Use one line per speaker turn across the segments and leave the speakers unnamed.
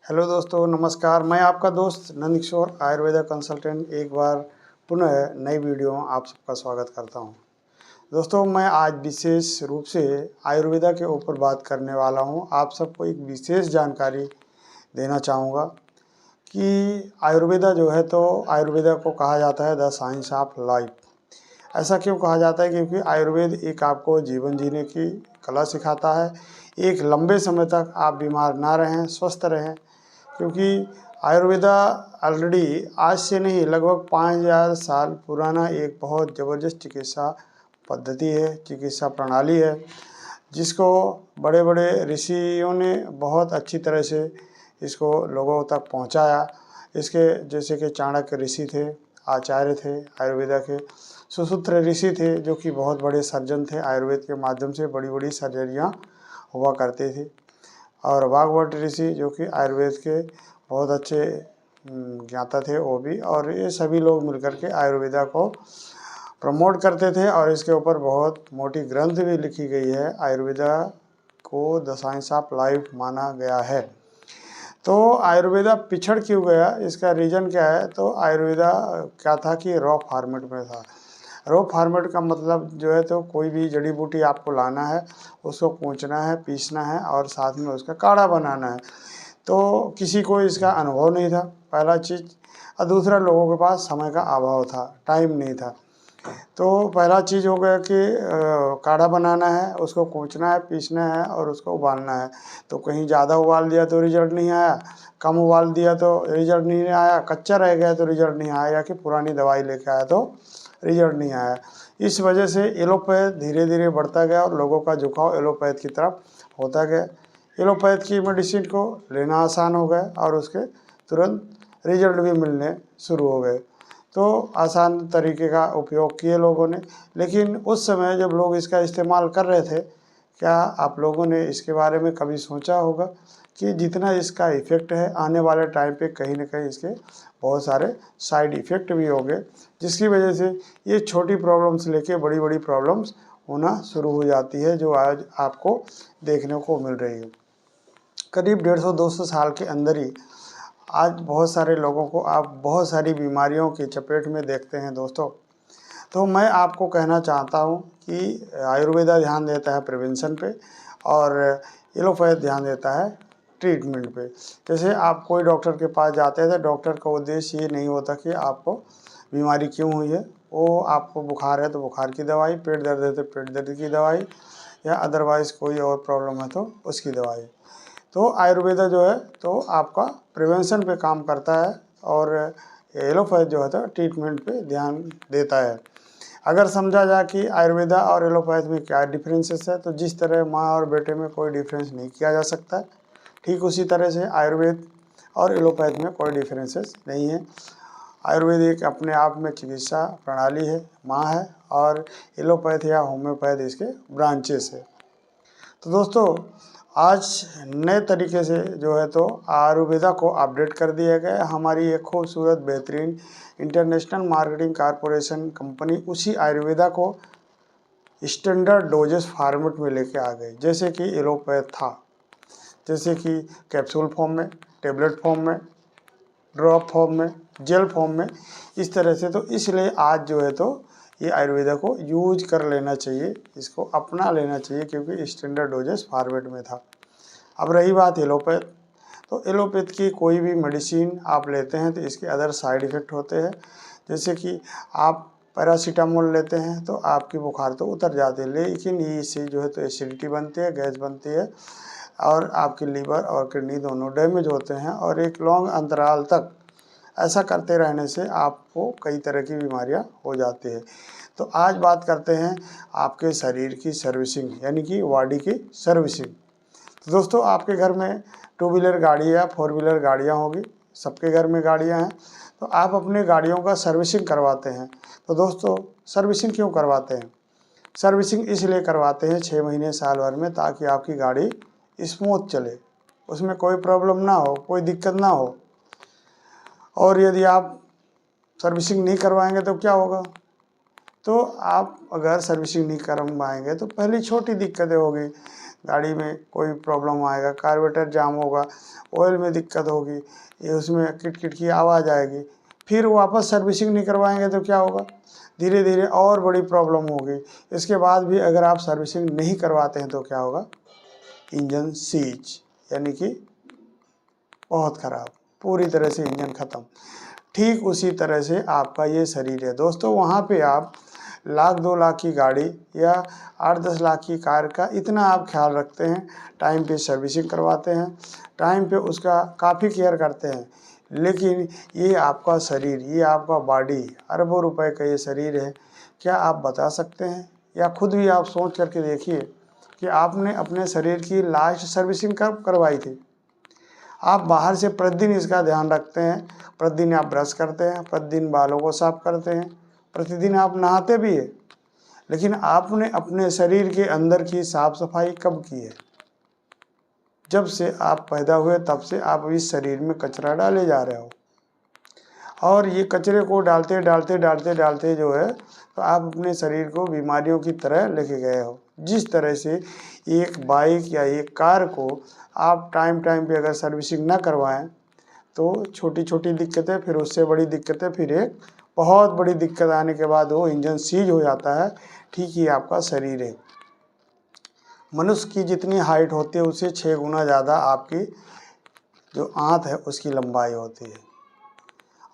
Hello दोस्तों, नमस्कार। मैं आपका दोस्त नंदकिशोर आयुर्वेदा कंसल्टेंट एक बार पुनः नई वीडियो में आप सबका स्वागत करता हूं। दोस्तों, मैं आज विशेष रूप से आयुर्वेदा के ऊपर बात करने वाला हूं। आप सबको एक विशेष जानकारी देना चाहूँगा कि आयुर्वेदा जो है तो आयुर्वेदा को कहा जाता है द साइंस ऑफ लाइफ। ऐसा क्यों कहा जाता है? क्योंकि आयुर्वेद एक आपको जीवन जीने की कला सिखाता है। एक लंबे समय तक आप बीमार ना रहें, स्वस्थ रहें, क्योंकि आयुर्वेदा ऑलरेडी आज से नहीं लगभग 5000 साल पुराना एक बहुत ज़बरदस्त चिकित्सा पद्धति है, चिकित्सा प्रणाली है, जिसको बड़े बड़े ऋषियों ने बहुत अच्छी तरह से इसको लोगों तक पहुंचाया। इसके जैसे कि चाणक्य ऋषि थे, आचार्य थे आयुर्वेदा के, सुश्रुत ऋषि थे जो कि बहुत बड़े सर्जन थे। आयुर्वेद के माध्यम से बड़ी बड़ी सर्जरियाँ हुआ करती थी। और वाग्भट ऋषि जो कि आयुर्वेद के बहुत अच्छे ज्ञाता थे वो भी, और ये सभी लोग मिलकर के आयुर्वेदा को प्रमोट करते थे और इसके ऊपर बहुत मोटी ग्रंथ भी लिखी गई है। आयुर्वेदा को द साइंस ऑफ लाइफ माना गया है। तो आयुर्वेदा पिछड़ क्यों गया, इसका रीज़न क्या है? तो आयुर्वेदा क्या था कि रॉ फॉर्मेट में था। रॉ फॉर्मेट का मतलब जो है तो कोई भी जड़ी बूटी आपको लाना है, उसको कूचना है, पीसना है और साथ में उसका काढ़ा बनाना है। तो किसी को इसका अनुभव नहीं था, पहला चीज़। और दूसरा, लोगों के पास समय का अभाव था, टाइम नहीं था। तो पहला चीज़ हो गया कि काढ़ा बनाना है, उसको कूचना है, पीसना है और उसको उबालना है। तो कहीं ज़्यादा उबाल दिया तो रिजल्ट नहीं आया, कम उबाल दिया तो रिजल्ट नहीं आया, कच्चा रह गया तो रिजल्ट नहीं आया, या कि पुरानी दवाई लेके आया तो रिजल्ट नहीं आया। इस वजह से एलोपैथ धीरे धीरे बढ़ता गया और लोगों का झुकाव एलोपैथ की तरफ होता गया। एलोपैथ की मेडिसिन को लेना आसान हो गया और उसके तुरंत रिजल्ट भी मिलने शुरू हो गए। तो आसान तरीके का उपयोग किए लोगों ने। लेकिन उस समय जब लोग इसका इस्तेमाल कर रहे थे, क्या आप लोगों ने इसके बारे में कभी सोचा होगा कि जितना इसका इफ़ेक्ट है, आने वाले टाइम पे कहीं ना कहीं इसके बहुत सारे साइड इफ़ेक्ट भी होंगे, जिसकी वजह से ये छोटी प्रॉब्लम्स लेके बड़ी बड़ी प्रॉब्लम्स होना शुरू हो जाती है, जो आज आपको देखने को मिल रही है। करीब 150-200 साल के अंदर ही आज बहुत सारे लोगों को आप बहुत सारी बीमारियों की चपेट में देखते हैं दोस्तों। तो मैं आपको कहना चाहता हूं कि आयुर्वेदा ध्यान देता है प्रिवेंशन पे और एलोपैथ ध्यान देता है ट्रीटमेंट पे। जैसे आप कोई डॉक्टर के पास जाते हैं तो डॉक्टर का उद्देश्य ये नहीं होता कि आपको बीमारी क्यों हुई है। वो आपको बुखार है तो बुखार की दवाई, पेट दर्द है तो पेट दर्द की दवाई, या अदरवाइज़ कोई और प्रॉब्लम है तो उसकी दवाई। तो आयुर्वेदा जो है तो आपका प्रिवेंशन पे काम करता है और एलोपैथ जो है तो ट्रीटमेंट पे ध्यान देता है। अगर समझा जाए कि आयुर्वेदा और एलोपैथ में क्या डिफरेंसेस है, तो जिस तरह माँ और बेटे में कोई डिफरेंस नहीं किया जा सकता, ठीक उसी तरह से आयुर्वेद और एलोपैथ में कोई डिफरेंसेस नहीं है। आयुर्वेद एक अपने आप में चिकित्सा प्रणाली है, माँ है, और एलोपैथ या होम्योपैथ इसके ब्रांचेस है। तो दोस्तों, आज नए तरीके से जो है तो आयुर्वेदा को अपडेट कर दिया गया। हमारी एक खूबसूरत बेहतरीन इंटरनेशनल मार्केटिंग कॉरपोरेशन कंपनी उसी आयुर्वेदा को स्टैंडर्ड डोजेस फॉर्मेट में लेके आ गई। जैसे कि एलोपैथ था, जैसे कि कैप्सूल फॉर्म में, टेबलेट फॉर्म में, ड्रॉप फॉर्म में, जेल फॉर्म में, इस तरह से। तो इसलिए आज जो है तो ये आयुर्वेदा को यूज कर लेना चाहिए, इसको अपना लेना चाहिए, क्योंकि स्टैंडर्ड डोजेस फॉर्मेट में था। अब रही बात एलोपैथ, तो एलोपैथ की कोई भी मेडिसिन आप लेते हैं तो इसके अदर साइड इफ़ेक्ट होते हैं। जैसे कि आप पैरासीटामोल लेते हैं तो आपकी बुखार तो उतर जाती है, लेकिन इससे जो है तो एसिडिटी बनती है, गैस बनती है, और आपकी लीवर और किडनी दोनों डैमेज होते हैं। और एक लॉन्ग अंतराल तक ऐसा करते रहने से आपको कई तरह की बीमारियां हो जाती है। तो आज बात करते हैं आपके शरीर की सर्विसिंग, यानी कि बॉडी की सर्विसिंग। तो दोस्तों, आपके घर में टू व्हीलर गाड़ी या फोर व्हीलर गाड़ियाँ होगी, सबके घर में गाड़ियाँ हैं, तो आप अपने गाड़ियों का सर्विसिंग करवाते हैं। तो दोस्तों, सर्विसिंग क्यों करवाते हैं? सर्विसिंग इसलिए करवाते हैं 6 महीने साल भर में, ताकि आपकी गाड़ी स्मूथ चले, उसमें कोई प्रॉब्लम ना हो, कोई दिक्कत ना हो। और यदि आप सर्विसिंग नहीं करवाएंगे तो क्या होगा? तो आप अगर सर्विसिंग नहीं करवाएंगे तो पहली छोटी दिक्कतें होगी, गाड़ी में कोई प्रॉब्लम आएगा, कार्बोरेटर जाम होगा, ऑयल में दिक्कत होगी, ये उसमें किट की आवाज़ आएगी। फिर वापस सर्विसिंग नहीं करवाएंगे तो क्या होगा, धीरे धीरे और बड़ी प्रॉब्लम होगी। इसके बाद भी अगर आप सर्विसिंग नहीं करवाते हैं तो क्या होगा, इंजन सीज, यानी कि बहुत ख़राब, पूरी तरह से इंजन ख़त्म। ठीक उसी तरह से आपका ये शरीर है दोस्तों। वहाँ पे आप 1,00,000-2,00,000 की गाड़ी या 8-10 लाख की कार का इतना आप ख्याल रखते हैं, टाइम पे सर्विसिंग करवाते हैं, टाइम पे उसका काफ़ी केयर करते हैं। लेकिन ये आपका शरीर, ये आपका बॉडी, अरबों रुपए का ये शरीर है, क्या आप बता सकते हैं? या खुद भी आप सोच करके देखिए कि आपने अपने शरीर की लास्ट सर्विसिंग कब करवाई थी। आप बाहर से प्रतिदिन इसका ध्यान रखते हैं, प्रतिदिन आप ब्रश करते हैं, प्रतिदिन बालों को साफ करते हैं, प्रतिदिन आप नहाते भी हैं, लेकिन आपने अपने शरीर के अंदर की साफ सफाई कब की है? जब से आप पैदा हुए तब से आप इस शरीर में कचरा डाले जा रहे हो, और ये कचरे को डालते डालते डालते डालते जो है तो आप अपने शरीर को बीमारियों की तरह लेके गए हो। जिस तरह से एक बाइक या एक कार को आप टाइम पे अगर सर्विसिंग ना करवाएं तो छोटी छोटी दिक्कतें, फिर उससे बड़ी दिक्कतें, फिर एक बहुत बड़ी दिक्कत आने के बाद वो इंजन सीज हो जाता है। ठीक ही आपका शरीर है, मनुष्य की जितनी हाइट होती है उससे 6 गुना ज़्यादा आपकी जो आंत है उसकी लंबाई होती है,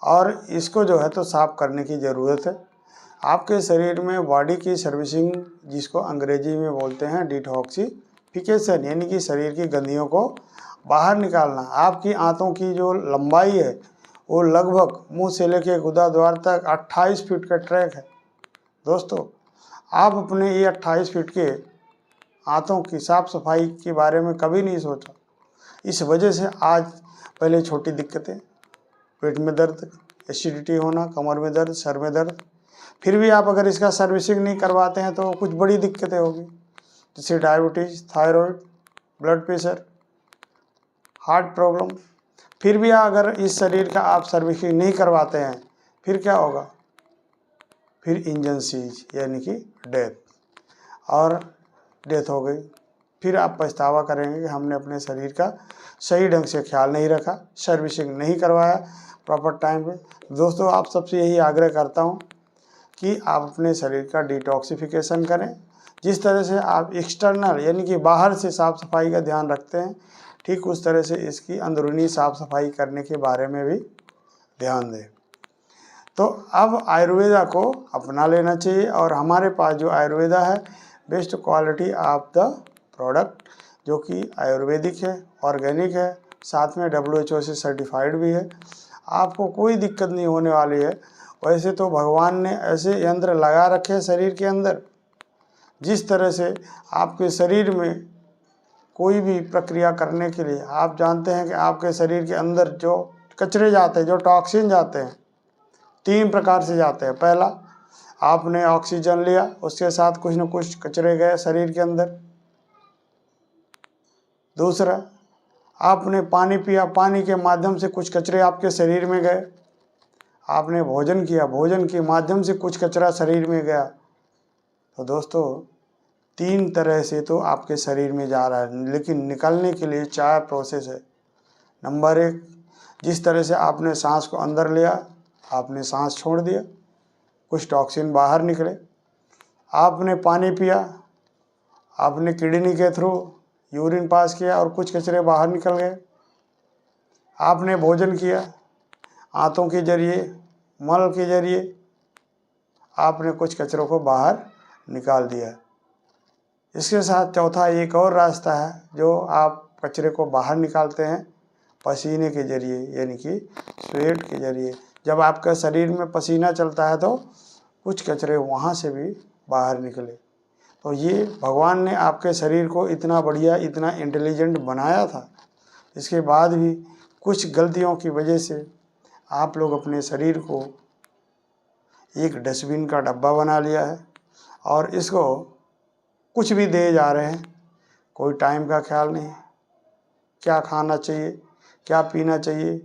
और इसको जो है तो साफ करने की ज़रूरत है। आपके शरीर में बॉडी की सर्विसिंग, जिसको अंग्रेजी में बोलते हैं डिटॉक्सिफिकेशन, यानी कि शरीर की गंदगियों को बाहर निकालना। आपकी आंतों की जो लंबाई है वो लगभग मुंह से लेकर गुदा द्वार तक 28 फीट का ट्रैक है दोस्तों। आप अपने ये 28 फीट के आंतों की साफ सफाई के बारे में कभी नहीं सोचा। इस वजह से आज पहले छोटी दिक्कतें, पेट में दर्द, एसिडिटी होना, कमर में दर्द, सर में दर्द, फिर भी आप अगर इसका सर्विसिंग नहीं करवाते हैं तो कुछ बड़ी दिक्कतें होगी, जैसे diabetes, thyroid, blood pressure, heart problem. फिर भी अगर इस शरीर का आप सर्विसिंग नहीं करवाते हैं फिर क्या होगा, फिर इंजन सीज, यानी कि डेथ, और डेथ हो गई। फिर आप पछतावा करेंगे कि हमने अपने शरीर का सही ढंग से ख्याल नहीं रखा, सर्विसिंग नहीं करवाया प्रॉपर टाइम पे। दोस्तों, आप सबसे यही आग्रह करता हूँ कि आप अपने शरीर का डिटॉक्सिफिकेशन करें। जिस तरह से आप एक्सटर्नल, यानी कि बाहर से साफ़ सफाई का ध्यान रखते हैं, ठीक उस तरह से इसकी अंदरूनी साफ़ सफाई करने के बारे में भी ध्यान दें। तो अब आयुर्वेदा को अपना लेना चाहिए, और हमारे पास जो आयुर्वेदा है, best quality of the product, जो कि आयुर्वेदिक है, ऑर्गेनिक है, साथ में WHO से सर्टिफाइड भी है। आपको कोई दिक्कत नहीं होने वाली है। वैसे तो भगवान ने ऐसे यंत्र लगा रखे हैं शरीर के अंदर, जिस तरह से आपके शरीर में कोई भी प्रक्रिया करने के लिए, आप जानते हैं कि आपके शरीर के अंदर जो कचरे जाते हैं, जो टॉक्सिन जाते हैं, 3 प्रकार से जाते हैं। पहला, आपने ऑक्सीजन लिया, उसके साथ कुछ न कुछ कचरे गए शरीर के अंदर। दूसरा, आपने पानी पिया, पानी के माध्यम से कुछ कचरे आपके शरीर में गए। आपने भोजन किया, भोजन के माध्यम से कुछ कचरा शरीर में गया। तो दोस्तों, 3 तरह से तो आपके शरीर में जा रहा है, लेकिन निकलने के लिए 4 प्रोसेस है। नंबर 1, जिस तरह से आपने सांस को अंदर लिया, आपने सांस छोड़ दिया, कुछ टॉक्सिन बाहर निकले। आपने पानी पिया, आपने किडनी के थ्रू यूरिन पास किया और कुछ कचरे बाहर निकल गए। आपने भोजन किया, आंतों के जरिए, मल के जरिए आपने कुछ कचरों को बाहर निकाल दिया। इसके साथ चौथा एक और रास्ता है, जो आप कचरे को बाहर निकालते हैं पसीने के जरिए, यानी कि स्वेट के जरिए। जब आपके शरीर में पसीना चलता है तो कुछ कचरे वहाँ से भी बाहर निकले। तो ये भगवान ने आपके शरीर को इतना बढ़िया, इतना इंटेलिजेंट बनाया था, इसके बाद भी कुछ गलतियों की वजह से आप लोग अपने शरीर को एक डस्टबिन का डब्बा बना लिया है, और इसको कुछ भी दे जा रहे हैं। कोई टाइम का ख्याल नहीं, क्या खाना चाहिए, क्या पीना चाहिए,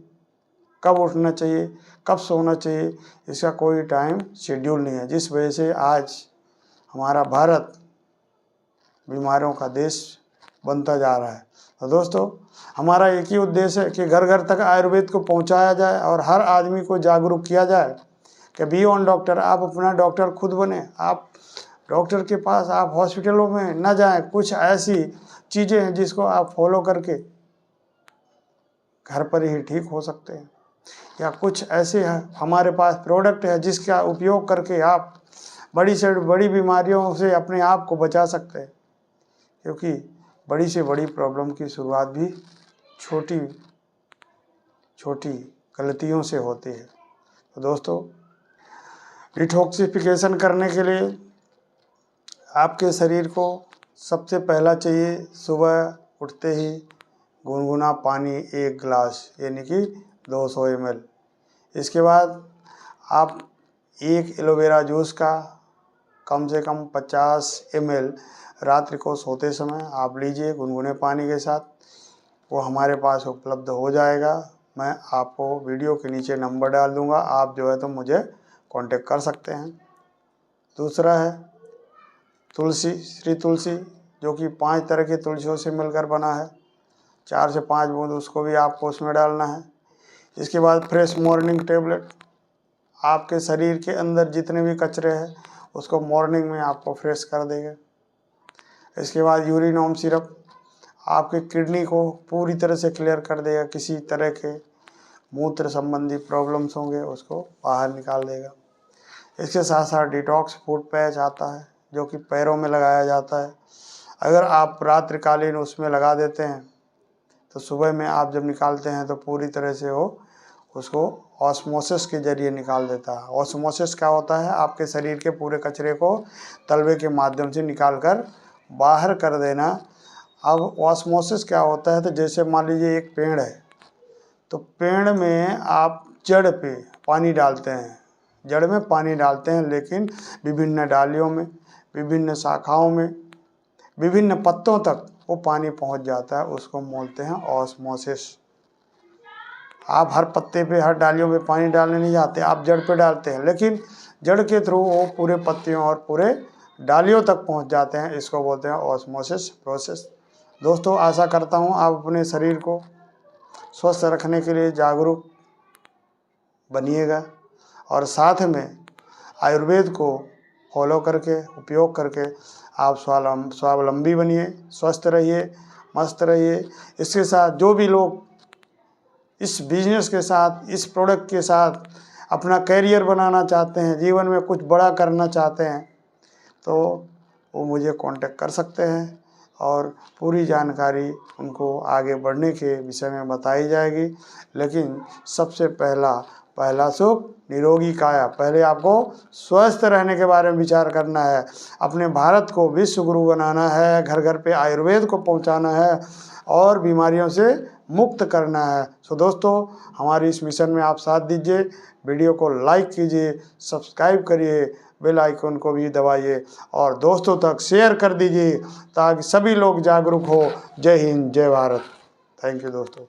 कब उठना चाहिए, कब सोना चाहिए, इसका कोई टाइम शेड्यूल नहीं है। जिस वजह से आज हमारा भारत बीमारियों का देश बनता जा रहा है। तो दोस्तों, हमारा एक ही उद्देश्य है कि घर घर तक आयुर्वेद को पहुंचाया जाए और हर आदमी को जागरूक किया जाए कि बियॉन्ड डॉक्टर, आप अपना डॉक्टर खुद बने। आप डॉक्टर के पास, आप हॉस्पिटलों में न जाएं। कुछ ऐसी चीज़ें हैं जिसको आप फॉलो करके घर पर ही ठीक हो सकते हैं, या कुछ ऐसे हैं हमारे पास प्रोडक्ट है जिसका उपयोग करके आप बड़ी से बड़ी बीमारियों से अपने आप को बचा सकते हैं, क्योंकि बड़ी से बड़ी प्रॉब्लम की शुरुआत भी छोटी छोटी गलतियों से होती है। तो दोस्तों, डिटॉक्सिफिकेशन करने के लिए आपके शरीर को सबसे पहला चाहिए, सुबह उठते ही गुनगुना पानी 1 गिलास, यानी कि 200 ml। इसके बाद आप 1 एलोवेरा जूस का कम से कम 50 ml रात्रि को सोते समय आप लीजिए गुनगुने पानी के साथ। वो हमारे पास उपलब्ध हो जाएगा। मैं आपको वीडियो के नीचे नंबर डाल दूंगा, आप जो है तो मुझे कांटेक्ट कर सकते हैं। दूसरा है तुलसी, श्री तुलसी, जो कि 5 तरह की तुलसियों से मिलकर बना है। 4 से 5 बूंद उसको भी आपको उसमें डालना है। इसके बाद फ्रेश मॉर्निंग टेबलेट, आपके शरीर के अंदर जितने भी कचरे हैं उसको मॉर्निंग में आपको फ्रेश कर देगा। इसके बाद यूरिनोम सिरप, आपके किडनी को पूरी तरह से क्लियर कर देगा। किसी तरह के मूत्र संबंधी प्रॉब्लम्स होंगे उसको बाहर निकाल देगा। इसके साथ साथ डिटॉक्स फूड पैच आता है, जो कि पैरों में लगाया जाता है। अगर आप रात्रिकालीन उसमें लगा देते हैं तो सुबह में आप जब निकालते हैं तो पूरी तरह से वो उसको ऑस्मोसिस के जरिए निकाल देता है। ऑस्मोसिस क्या होता है? आपके शरीर के पूरे कचरे को तलवे के माध्यम से निकाल कर बाहर कर देना। अब ऑस्मोसिस क्या होता है? तो जैसे मान लीजिए एक पेड़ है, तो पेड़ में आप जड़ पे पानी डालते हैं, जड़ में पानी डालते हैं, लेकिन विभिन्न डालियों में, विभिन्न शाखाओं में, विभिन्न पत्तों तक वो पानी पहुंच जाता है। उसको बोलते हैं ऑस्मोसिस। आप हर पत्ते पे, हर डालियों पे पानी डालने नहीं जाते, आप जड़ पे डालते हैं, लेकिन जड़ के थ्रू वो पूरे पत्तियों और पूरे डालियों तक पहुंच जाते हैं। इसको बोलते हैं ऑस्मोसिस प्रोसेस। दोस्तों, आशा करता हूं आप अपने शरीर को स्वस्थ रखने के लिए जागरूक बनिएगा और साथ में आयुर्वेद को फॉलो करके, उपयोग करके आप स्वावलंबी बनिए, स्वस्थ रहिए, मस्त रहिए। इसके साथ जो भी लोग इस बिजनेस के साथ, इस प्रोडक्ट के साथ अपना कैरियर बनाना चाहते हैं, जीवन में कुछ बड़ा करना चाहते हैं, तो वो मुझे कांटेक्ट कर सकते हैं और पूरी जानकारी उनको आगे बढ़ने के विषय में बताई जाएगी। लेकिन सबसे पहला सुख निरोगी काया। पहले आपको स्वस्थ रहने के बारे में विचार करना है, अपने भारत को विश्व गुरु बनाना है, घर घर पे आयुर्वेद को पहुंचाना है और बीमारियों से मुक्त करना है। सो दोस्तों, हमारी इस मिशन में आप साथ दीजिए, वीडियो को लाइक कीजिए, सब्सक्राइब करिए, बेल आइकन को भी दबाइए और दोस्तों तक शेयर कर दीजिए ताकि सभी लोग जागरूक हो। जय हिंद, जय भारत। थैंक यू दोस्तों।